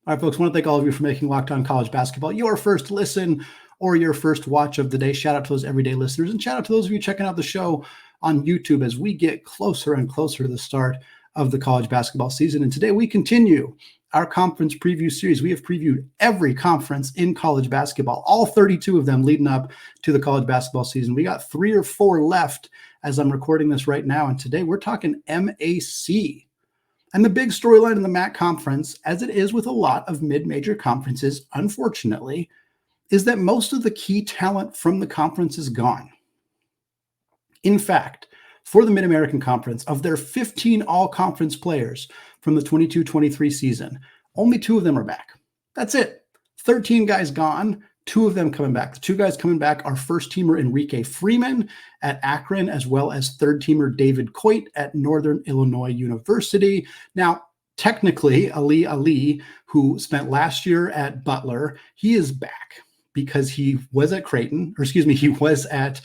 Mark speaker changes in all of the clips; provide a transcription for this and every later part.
Speaker 1: All right, folks, I want to thank all of you for making Locked On College Basketball your first listen or your first watch of the day. Shout out to those everyday listeners, and shout out to those of you checking out the show on YouTube as we get closer and closer to the start of the college basketball season. And today we continue our conference preview series. We have previewed every conference in college basketball, all 32 of them leading up to the college basketball season. We got 3 or 4 left as I'm recording this right now. And today we're talking MAC. And the big storyline in the MAC conference, as it is with a lot of mid-major conferences, unfortunately, is that most of the key talent from the conference is gone. In fact, for the Mid-American Conference, of their 15 all-conference players from the 22-23 season, only 2 of them are back. That's it. 13 guys gone, 2 of them coming back. The 2 guys coming back are first-teamer Enrique Freeman at Akron, as well as third-teamer David Coit at Northern Illinois University. Now, technically, Ali, who spent last year at Butler, he is back because he was at he was at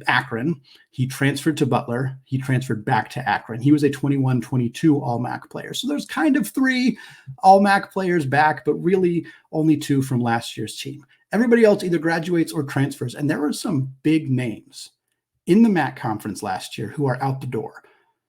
Speaker 1: Akron. He transferred to Butler. He transferred back to Akron. He was a 21-22 All-MAC player. So there's kind of 3 All-MAC players back, but really only 2 from last year's team. Everybody else either graduates or transfers. And there were some big names in the MAC conference last year who are out the door.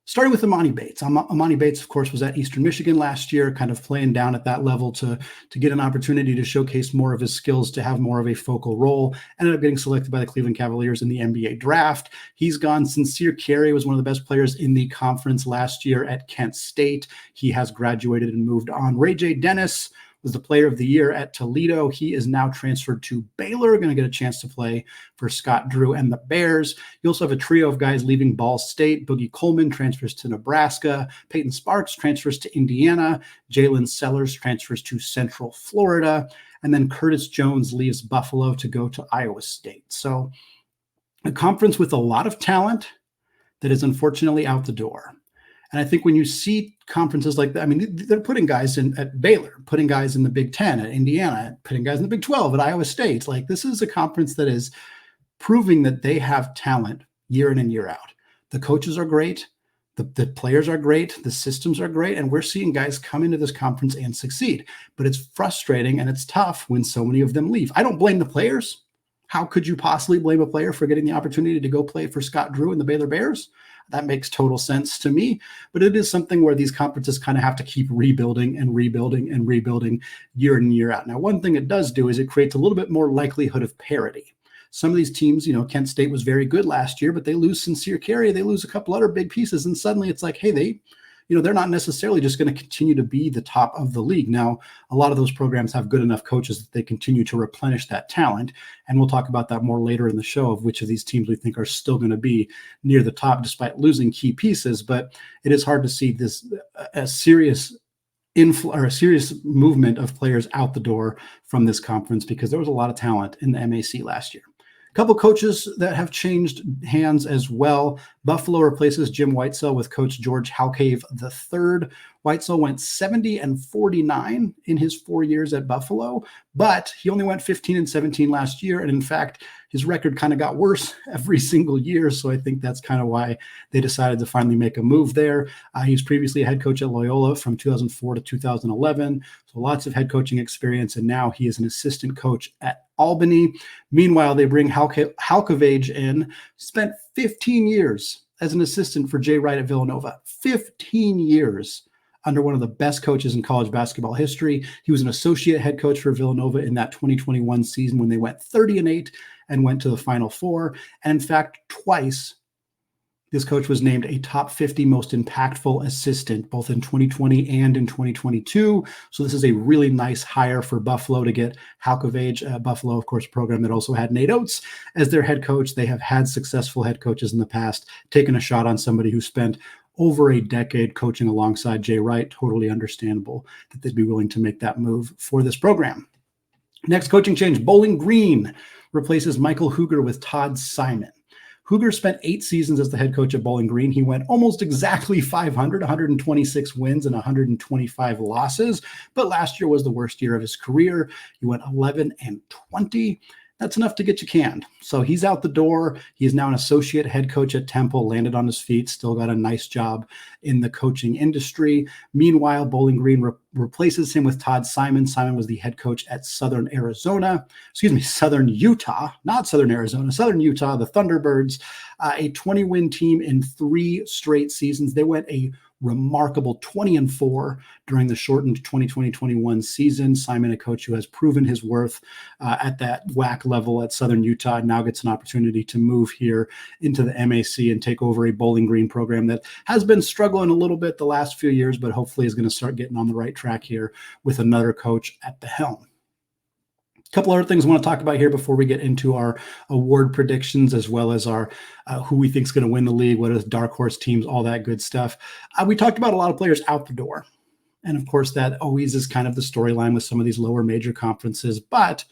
Speaker 1: Starting with Amani Bates. Amani Bates, of course, was at Eastern Michigan last year, kind of playing down at that level to get an opportunity to showcase more of his skills, to have more of a focal role. Ended up getting selected by the Cleveland Cavaliers in the NBA draft. He's gone. Sincere Carey was one of the best players in the conference last year at Kent State. He has graduated and moved on. Ray J. Dennis was the player of the year at Toledo. He is now transferred to Baylor, going to get a chance to play for Scott Drew and the Bears. You also have a trio of guys leaving Ball State. Boogie Coleman transfers to Nebraska. Peyton Sparks transfers to Indiana. Jalen Sellers transfers to Central Florida. And then Curtis Jones leaves Buffalo to go to Iowa State. So a conference with a lot of talent that is unfortunately out the door. And I think when you see conferences like that, I mean, they're putting guys in at Baylor, putting guys in the Big Ten at Indiana, putting guys in the Big 12 at Iowa State. Like, this is a conference that is proving that they have talent year in and year out. The coaches are great. The players are great. The systems are great. And we're seeing guys come into this conference and succeed. But it's frustrating and it's tough when so many of them leave. I don't blame the players. How could you possibly blame a player for getting the opportunity to go play for Scott Drew and the Baylor Bears? That makes total sense to me, but it is something where these conferences kind of have to keep rebuilding and rebuilding and rebuilding year in and year out. Now, one thing it does do is it creates a little bit more likelihood of parity. Some of these teams, Kent State was very good last year, but they lose Sincere Carey, they lose a couple other big pieces, and suddenly it's like, hey, they're not necessarily just going to continue to be the top of the league. Now, a lot of those programs have good enough coaches that they continue to replenish that talent. And we'll talk about that more later in the show, of which of these teams we think are still going to be near the top despite losing key pieces. But it is hard to see a serious movement of players out the door from this conference, because there was a lot of talent in the MAC last year. A couple coaches that have changed hands as well. Buffalo replaces Jim Whitesell with Coach George Halcave III. Whitesell went 70-49 in his 4 years at Buffalo, but he only went 15-17 last year. And in fact, his record kind of got worse every single year. So I think that's kind of why they decided to finally make a move there. He was previously a head coach at Loyola from 2004 to 2011. So lots of head coaching experience. And now he is an assistant coach at Albany. Meanwhile, they bring Halcavage in, spent 15 years as an assistant for Jay Wright at Villanova. 15 years under one of the best coaches in college basketball history. He was an associate head coach for Villanova in that 2021 season when they went 30-8 and went to the Final Four. And in fact, twice, this coach was named a top 50 most impactful assistant, both in 2020 and in 2022. So this is a really nice hire for Buffalo to get Halcavage. Buffalo, of course, a program that also had Nate Oates as their head coach. They have had successful head coaches in the past, taking a shot on somebody who spent over a decade coaching alongside Jay Wright. Totally understandable that they'd be willing to make that move for this program. Next coaching change, Bowling Green replaces Michael Hooger with Todd Simon. Hooger spent 8 seasons as the head coach at Bowling Green. He went almost exactly 500, 126 wins and 125 losses. But last year was the worst year of his career. He went 11-20. that's enough to get you canned. So he's out the door. He's now an associate head coach at Temple, landed on his feet, still got a nice job in the coaching industry. Meanwhile, Bowling Green replaces him with Todd Simon. Simon was the head coach at Southern Utah, not Southern Arizona, Southern Utah, the Thunderbirds, a 20-win team in 3 straight seasons. They went a remarkable 20-4 during the shortened 2020-21 season. Simon, a coach who has proven his worth at that WAC level at Southern Utah, now gets an opportunity to move here into the MAC and take over a Bowling Green program that has been struggling a little bit the last few years, but hopefully is going to start getting on the right track here with another coach at the helm. A couple other things I want to talk about here before we get into our award predictions, as well as our who we think is going to win the league, what is dark horse teams, all that good stuff. We talked about a lot of players out the door. And of course, that always is kind of the storyline with some of these lower major conferences. But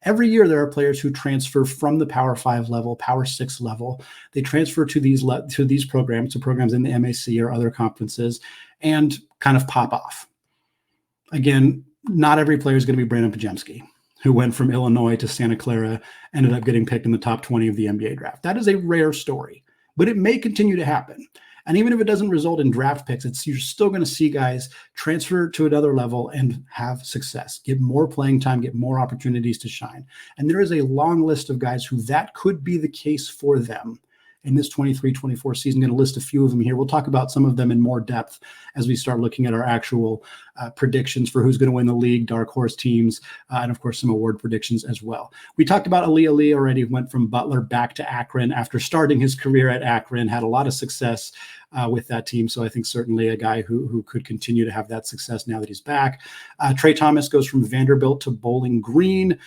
Speaker 1: every year there are players who transfer from the Power 5 level, Power 6 level. They transfer to these programs, to programs in the MAC or other conferences, and kind of pop off. Again, not every player is going to be Brandon Pajemski, who went from Illinois to Santa Clara, ended up getting picked in the top 20 of the NBA draft. That is a rare story, but it may continue to happen. And even if it doesn't result in draft picks, you're still going to see guys transfer to another level and have success, get more playing time, get more opportunities to shine. And there is a long list of guys who that could be the case for them in this 23-24 season. I'm going to list a few of them here. We'll talk about some of them in more depth as we start looking at our actual predictions for who's going to win the league, dark horse teams, and of course some award predictions as well. We talked about Ali already, went from Butler back to Akron after starting his career at Akron, had a lot of success with that team. So I think certainly a guy who could continue to have that success now that he's back. Trey Thomas goes from Vanderbilt to Bowling Green.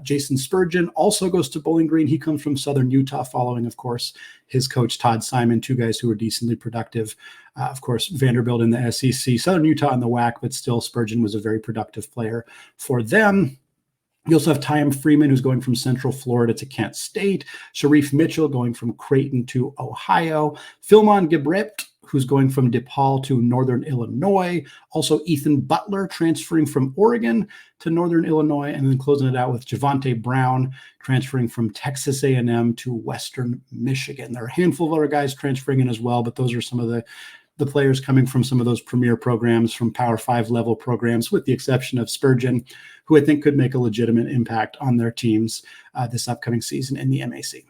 Speaker 1: Jason Spurgeon also goes to Bowling Green. He comes from Southern Utah, following, of course, his coach Todd Simon, 2 guys who were decently productive. Of course, Vanderbilt in the SEC, Southern Utah in the WAC, but still Spurgeon was a very productive player for them. You also have Tyam Freeman, who's going from Central Florida to Kent State. Sharif Mitchell going from Creighton to Ohio. Philmon Gibript, who's going from DePaul to Northern Illinois. Also, Ethan Butler transferring from Oregon to Northern Illinois, and then closing it out with Javonte Brown transferring from Texas A&M to Western Michigan. There are a handful of other guys transferring in as well, but those are some of the players coming from some of those premier programs, from Power 5 level programs, with the exception of Spurgeon, who I think could make a legitimate impact on their teams this upcoming season in the MAC.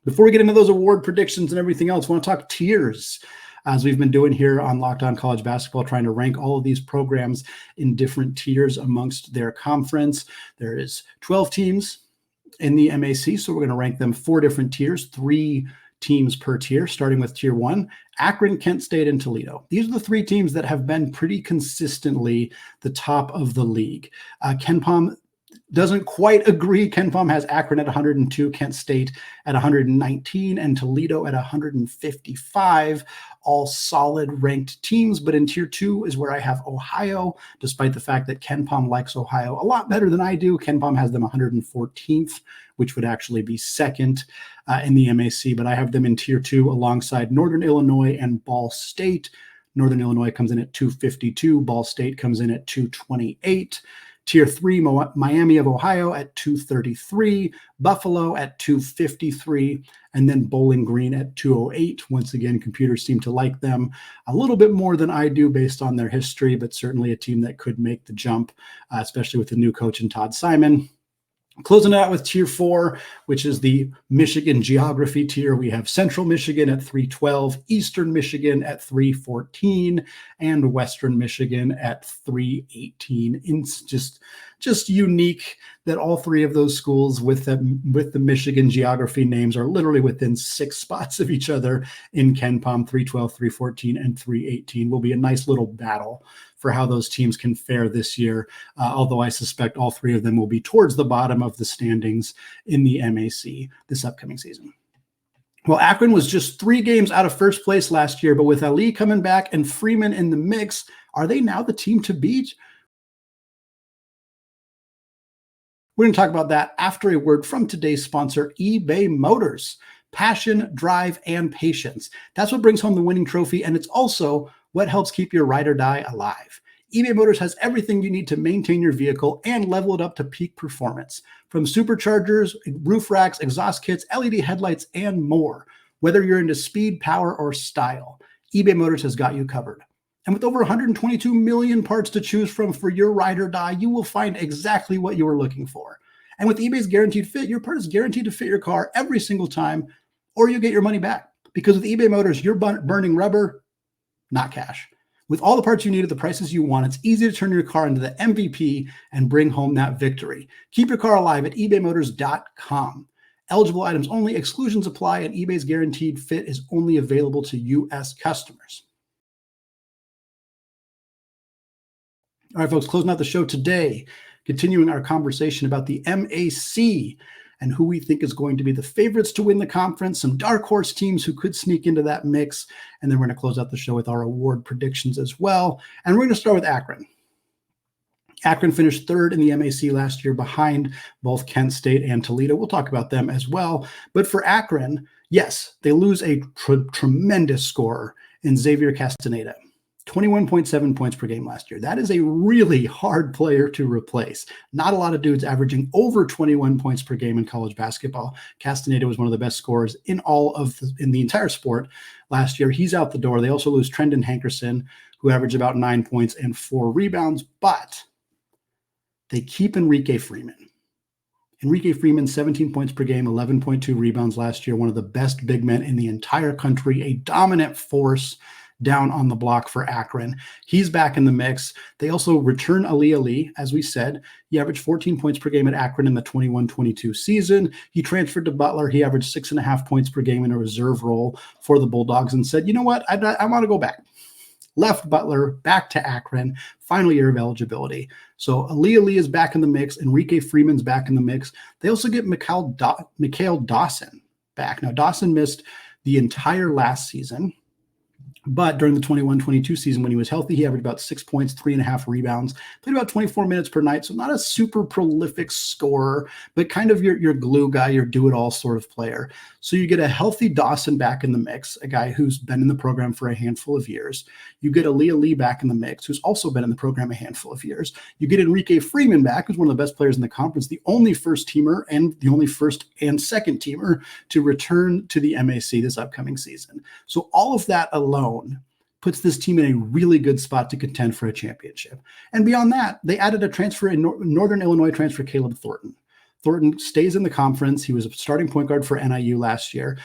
Speaker 1: Before we get into those award predictions and everything else, I want to talk tiers, as we've been doing here on Locked On College Basketball, trying to rank all of these programs in different tiers amongst their conference. There is 12 teams in the MAC, so we're going to rank them 4 different tiers, 3 teams per tier, starting with tier 1, Akron, Kent State, and Toledo. These are the 3 teams that have been pretty consistently the top of the league. KenPom doesn't quite agree. KenPom has Akron at 102, Kent State at 119, and Toledo at 155, all solid ranked teams. But in tier 2 is where I have Ohio, despite the fact that KenPom likes Ohio a lot better than I do. KenPom has them 114th, which would actually be second in the MAC, but I have them in tier 2 alongside Northern Illinois and Ball State. Northern Illinois comes in at 252. Ball State comes in at 228. Tier 3, Miami of Ohio at 233, Buffalo at 253, and then Bowling Green at 208. Once again, computers seem to like them a little bit more than I do based on their history, but certainly a team that could make the jump, especially with the new coach in Todd Simon. Closing it out with tier 4, which is the Michigan geography tier. We have Central Michigan at 312, Eastern Michigan at 314, and Western Michigan at 318. It's just unique that all 3 of those schools with the Michigan geography names are literally within 6 spots of each other in KenPom. 312, 314, and 318 will be a nice little battle for how those teams can fare this year, although I suspect all 3 of them will be towards the bottom of the standings in the MAC this upcoming season. Well, Akron was just 3 games out of first place last year, but with Ali coming back and Freeman in the mix, are they now the team to beat? We're going to talk about that after a word from today's sponsor, eBay Motors. Passion, drive, and patience. That's what brings home the winning trophy, and it's also what helps keep your ride or die alive. eBay Motors has everything you need to maintain your vehicle and level it up to peak performance. From superchargers, roof racks, exhaust kits, LED headlights, and more. Whether you're into speed, power, or style, eBay Motors has got you covered. And with over 122 million parts to choose from for your ride or die, you will find exactly what you are looking for. And with eBay's Guaranteed Fit, your part is guaranteed to fit your car every single time, or you get your money back. Because with eBay Motors, you're burning rubber, not cash. With all the parts you need at the prices you want, it's easy to turn your car into the MVP and bring home that victory. Keep your car alive at ebaymotors.com. Eligible items only, exclusions apply, and eBay's Guaranteed Fit is only available to U.S. customers. All right, folks, closing out the show today, continuing our conversation about the MAC and who we think is going to be the favorites to win the conference, some dark horse teams who could sneak into that mix, and then we're going to close out the show with our award predictions as well. And we're going to start with Akron. Akron finished third in the MAC last year behind both Kent State and Toledo. We'll talk about them as well. But for Akron, yes, they lose a tremendous scorer in Xavier Castaneda. 21.7 points per game last year. That is a really hard player to replace. Not a lot of dudes averaging over 21 points per game in college basketball. Castaneda was one of the best scorers in the entire sport last year. He's out the door. They also lose Trendon Hankerson, who averaged about 9 points and 4 rebounds, but they keep Enrique Freeman. Enrique Freeman, 17 points per game, 11.2 rebounds last year, one of the best big men in the entire country, a dominant force down on the block for Akron. He's back in the mix. They also return Ali, as we said. He averaged 14 points per game at Akron in the 21-22 season. He transferred to Butler. He averaged 6.5 points per game in a reserve role for the Bulldogs and said, you know what, I want to go back. Left Butler, back to Akron, final year of eligibility. So Ali is back in the mix. Enrique Freeman's back in the mix. They also get Mikhail Dawson back. Now, Dawson missed the entire last season. But during the 21-22 season, when he was healthy, he averaged about 6 points, 3.5 rebounds, played about 24 minutes per night. So not a super prolific scorer, but kind of your glue guy, your do-it-all sort of player. So you get a healthy Dawson back in the mix, a guy who's been in the program for a handful of years. You get Ali back in the mix, who's also been in the program a handful of years. You get Enrique Freeman back, who's one of the best players in the conference, the only first teamer and the only first and second teamer to return to the MAC this upcoming season. So all of that alone puts this team in a really good spot to contend for a championship. And beyond that, they added a transfer in Northern Illinois transfer, Caleb Thornton. Thornton stays in the conference. He was a starting point guard for NIU last year,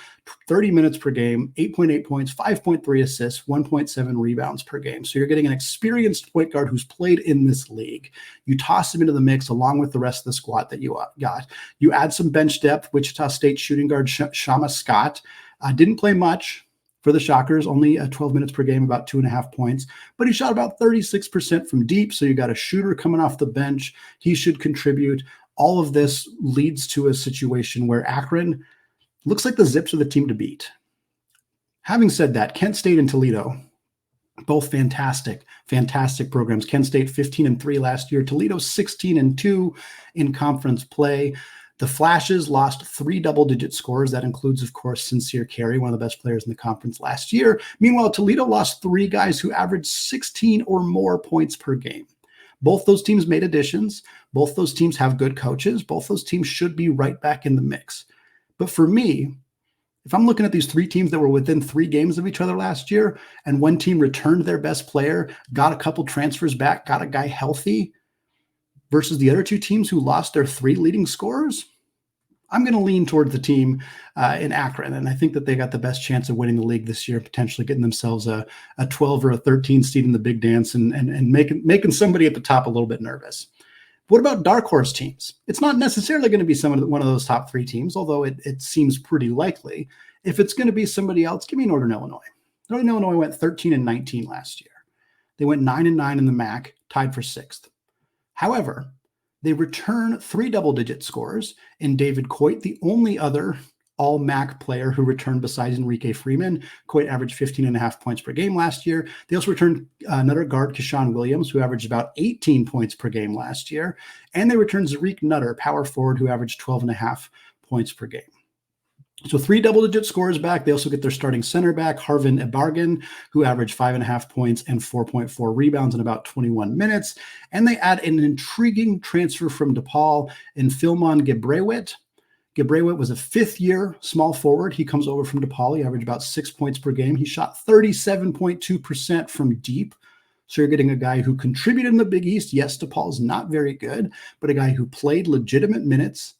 Speaker 1: 30 minutes per game, 8.8 points, 5.3 assists, 1.7 rebounds per game. So you're getting an experienced point guard who's played in this league. You toss him into the mix along with the rest of the squad that you got. You add some bench depth. Wichita State shooting guard Shama Scott didn't play much for the Shockers, only 12 minutes per game, about 2.5 points. But he shot about 36% from deep, so you got a shooter coming off the bench. He should contribute. All of this leads to a situation where Akron looks like the Zips are the team to beat. Having said that, Kent State and Toledo, both fantastic programs. Kent State 15-3 last year. Toledo 16-2 in conference play. The Flashes lost 3 double-digit scores. That includes, of course, Sincere Carey, one of the best players in the conference last year. Meanwhile, Toledo lost 3 guys who averaged 16 or more points per game. Both those teams made additions. Both those teams have good coaches. Both those teams should be right back in the mix. But for me, if I'm looking at these 3 teams that were within 3 games of each other last year, and one team returned their best player, got a couple transfers back, got a guy healthy, versus the other 2 teams who lost their 3 leading scorers, I'm going to lean towards the team in Akron. And I think that they got the best chance of winning the league this year, potentially getting themselves a 12 or a 13 seed in the big dance and making somebody at the top a little bit nervous. What about dark horse teams? It's not necessarily going to be one of those top 3 teams, although it seems pretty likely. If it's going to be somebody else, give me Northern Illinois. Northern Illinois went 13-19 last year. They went 9-9 in the MAC, tied for 6th. However, they return 3 double-digit scores in David Coit, the only other all-MAC player who returned besides Enrique Freeman. Coit averaged 15.5 points per game last year. They also returned another guard, Keshawn Williams, who averaged about 18 points per game last year. And they returned Zariq Nutter, power forward, who averaged 12.5 points per game. So 3 double-digit scores back. They also get their starting center back, Harvin Ebargan, who averaged 5.5 points and 4.4 rebounds in about 21 minutes. And they add an intriguing transfer from DePaul in Philmon Gebrewit. Gebrewit was a fifth-year small forward. He comes over from DePaul. He averaged about 6 points per game. He shot 37.2% from deep. So you're getting a guy who contributed in the Big East. Yes, DePaul's not very good, but a guy who played legitimate minutes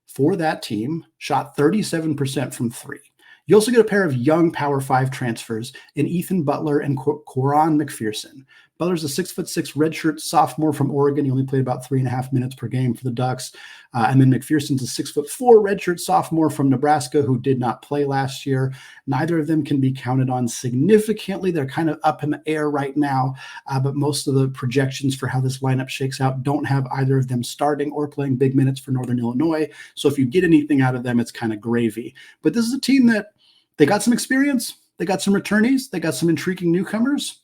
Speaker 1: for that team, shot 37% from three. You also get a pair of young Power 5 transfers in Ethan Butler and Coran McPherson. Butler's a 6'6" redshirt sophomore from Oregon. He only played about 3.5 minutes per game for the Ducks. And then McPherson's a 6'4" redshirt sophomore from Nebraska who did not play last year. Neither of them can be counted on significantly. They're kind of up in the air right now, but most of the projections for how this lineup shakes out don't have either of them starting or playing big minutes for Northern Illinois. So if you get anything out of them, it's kind of gravy. But this is a team that they got some experience. They got some returnees. They got some intriguing newcomers.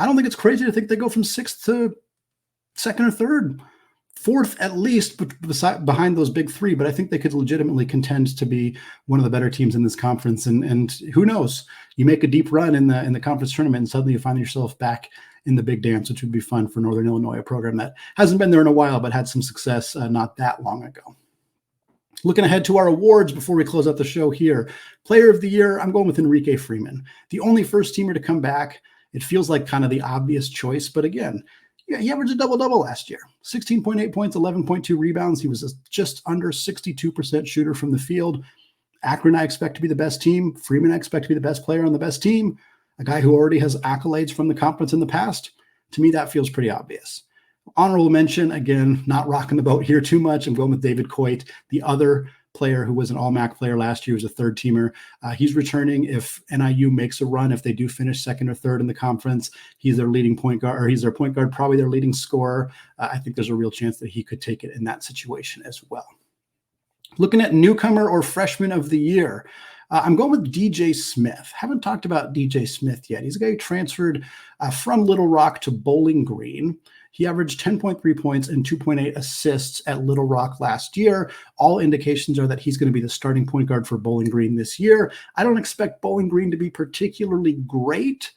Speaker 1: I don't think it's crazy to think they go from sixth to second or third, fourth at least, behind those big three. But I think they could legitimately contend to be one of the better teams in this conference. And who knows? You make a deep run in the conference tournament, and suddenly you find yourself back in the big dance, which would be fun for Northern Illinois, a program that hasn't been there in a while, but had some success not that long ago. Looking ahead to our awards before we close out the show here. Player of the Year, I'm going with Enrique Freeman, the only first-teamer to come back. It feels like kind of the obvious choice, but again, he averaged a double-double last year. 16.8 points, 11.2 rebounds. He was a just under 62% shooter from the field. Akron, I expect to be the best team. Freeman, I expect to be the best player on the best team. A guy who already has accolades from the conference in the past. To me, that feels pretty obvious. Honorable mention, again, not rocking the boat here too much. I'm going with David Coit, the other player who was an All-MAC player last year, was a third-teamer. He's returning if NIU makes a run, if they do finish second or third in the conference. He's their leading point guard, or he's their point guard, probably their leading scorer. I think there's a real chance that he could take it in that situation as well. Looking at newcomer or freshman of the year, I'm going with DJ Smith. Haven't talked about DJ Smith yet. He's a guy who transferred from Little Rock to Bowling Green. He averaged 10.3 points and 2.8 assists at Little Rock last year. All indications are that he's going to be the starting point guard for Bowling Green this year. I don't expect Bowling Green to be particularly great,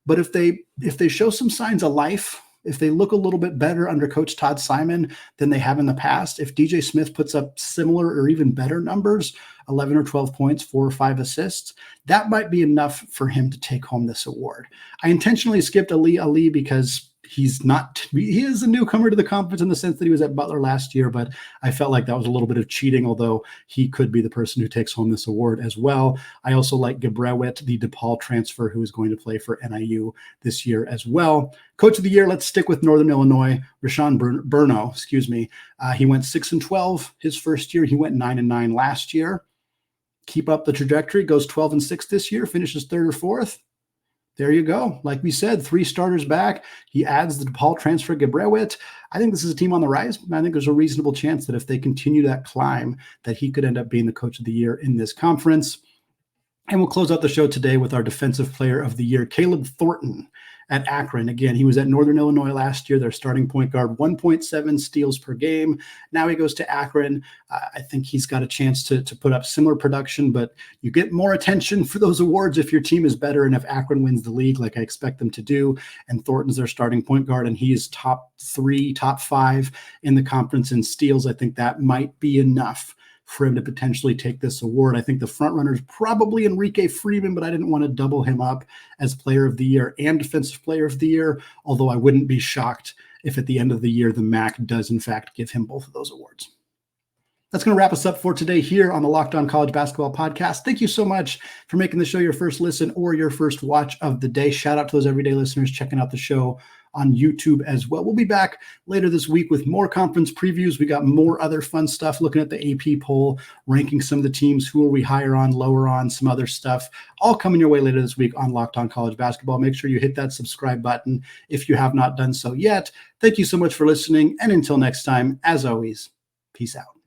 Speaker 1: but if they show some signs of life, if they look a little bit better under Coach Todd Simon than they have in the past, if DJ Smith puts up similar or even better numbers, 11 or 12 points, 4 or 5 assists, that might be enough for him to take home this award. I intentionally skipped Ali because he is a newcomer to the conference in the sense that he was at Butler last year, but I felt like that was a little bit of cheating, although he could be the person who takes home this award as well. I also like Gebrewit, the DePaul transfer, who is going to play for NIU this year as well. Coach of the Year, let's stick with Northern Illinois, Rashawn Burno, he went 6-12 his first year. He went 9-9 last year. Keep up the trajectory, goes 12-6 this year, finishes third or fourth. There you go. Like we said, 3 starters back. He adds the DePaul transfer, Gebrewit. I think this is a team on the rise. I think there's a reasonable chance that if they continue that climb, that he could end up being the coach of the year in this conference. And we'll close out the show today with our defensive player of the year, Caleb Thornton at Akron. Again, he was at Northern Illinois last year, their starting point guard, 1.7 steals per game. Now he goes to Akron. I think he's got a chance to put up similar production, but you get more attention for those awards if your team is better and if Akron wins the league like I expect them to do. And Thornton's their starting point guard, and he is top 3, top 5 in the conference in steals. I think that might be enough for him to potentially take this award. I think the front runner is probably Enrique Freeman, but I didn't want to double him up as player of the year and defensive player of the year, although I wouldn't be shocked if at the end of the year, the MAC does in fact give him both of those awards. That's going to wrap us up for today here on the Locked On College Basketball Podcast. Thank you so much for making the show your first listen or your first watch of the day. Shout out to those everyday listeners checking out the show on YouTube as well. We'll be back later this week with more conference previews. We got more other fun stuff, looking at the AP poll, ranking some of the teams, who are we higher on, lower on, some other stuff, all coming your way later this week on Locked On College Basketball. Make sure you hit that subscribe button if you have not done so yet. Thank you so much for listening. And until next time, as always, peace out.